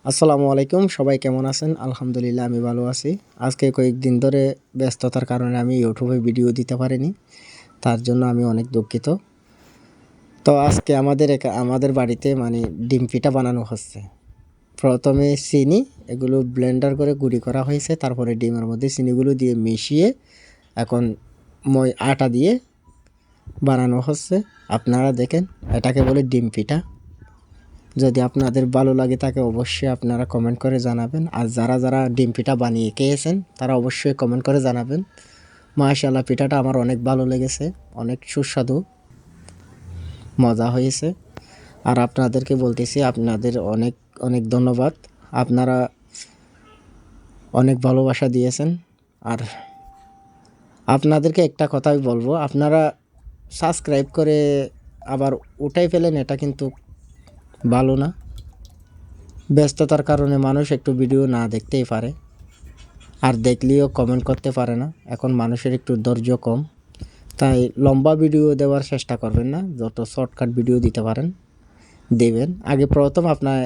আসসালামু আলাইকুম, সবাই কেমন আছেন? আলহামদুলিল্লাহ আমি ভালো আছি। আজকে কয়েকদিন ধরে ব্যস্ততার কারণে আমি ইউটিউবে ভিডিও দিতে পারিনি, তার জন্য আমি অনেক দুঃখিত। তো আজকে আমাদের বাড়িতে ডিম পিঠা বানানো হচ্ছে। প্রথমে চিনি এগুলো ব্লেন্ডার করে গুঁড়ি করা হয়েছে, তারপরে ডিমের মধ্যে চিনিগুলো দিয়ে মিশিয়ে এখন আটা দিয়ে বানানো হচ্ছে। আপনারা দেখেন, এটাকে বলে ডিম পিঠা। যদি আপনাদের ভালো লাগে তাকে অবশ্যই আপনারা কমেন্ট করে জানাবেন। আর যারা যারা ডিম পিঠা বানিয়ে খেয়েছেন তারা অবশ্যই কমেন্ট করে জানাবেন। মাশাআল্লাহ, পিঠাটা আমার অনেক ভালো লেগেছে, অনেক সুস্বাদু, মজা হয়েছে। আর আপনাদেরকে বলতেছি, আপনাদের অনেক অনেক ধন্যবাদ। আপনারা অনেক ভালোবাসা দিয়েছেন। আর আপনাদেরকে একটা কথাই বলবো, আপনারা সাবস্ক্রাইব করে আবার উঠাই ফেলেন, এটা কিন্তু ভালো না। ব্যস্ততার কারণে মানুষ একটু ভিডিও না দেখতেই পারে, আর দেখলেও কমেন্ট করতে পারে না। এখন মানুষের একটু ধৈর্য কম, তাই লম্বা ভিডিও দেওয়ার চেষ্টা করবেন না, যত শর্টকাট ভিডিও দিতে পারেন দেবেন। আগে প্রথম আপনার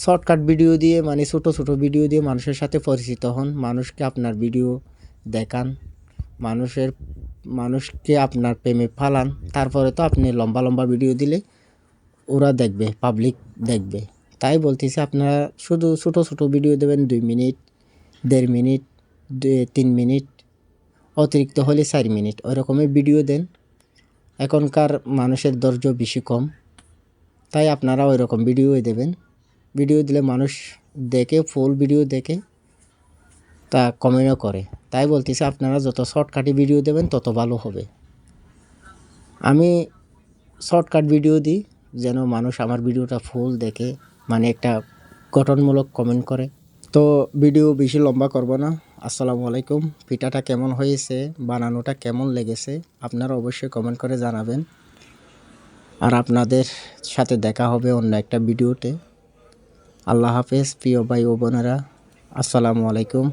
শর্টকাট ভিডিও দিয়ে ছোটো ছোটো ভিডিও দিয়ে মানুষের সাথে পরিচিত হন, মানুষকে আপনার ভিডিও দেখান, মানুষকে আপনার প্রেমে ফালান, তারপরে তো আপনি লম্বা লম্বা ভিডিও দিলে ওরা দেখবে, পাবলিক দেখবে। তাই বলতেছি, আপনারা শুধু ছোটো ছোটো ভিডিও দেবেন, 2 মিনিট, 1.5 মিনিট, 3 মিনিট, অতিরিক্ত হলে 4 মিনিট, ওই রকমের ভিডিও দেন। এখনকার মানুষের ধৈর্য বেশি কম, তাই আপনারা ওই রকম ভিডিওই দেবেন। ভিডিও দিলে মানুষ দেখে, ফুল ভিডিও দেখে, তা কমেন্টও করে। তাই বলতেছি, আপনারা যত শর্টকাটে ভিডিও দেবেন তত ভালো হবে। আমি শর্টকাট ভিডিও দিই যেন মানুষ আমার ভিডিওটা ফুল দেখে, একটা গঠনমূলক কমেন্ট করে। তো ভিডিও বেশি লম্বা করব না। আসসালামু আলাইকুম। পিঠাটা কেমন হয়েছে, বানানোটা কেমন লেগেছে আপনারা অবশ্যই কমেন্ট করে জানাবেন। আর আপনাদের সাথে দেখা হবে অন্য একটা ভিডিওতে। আল্লাহ হাফেজ প্রিয় ভাই ও বোনেরা, আসসালামু আলাইকুম।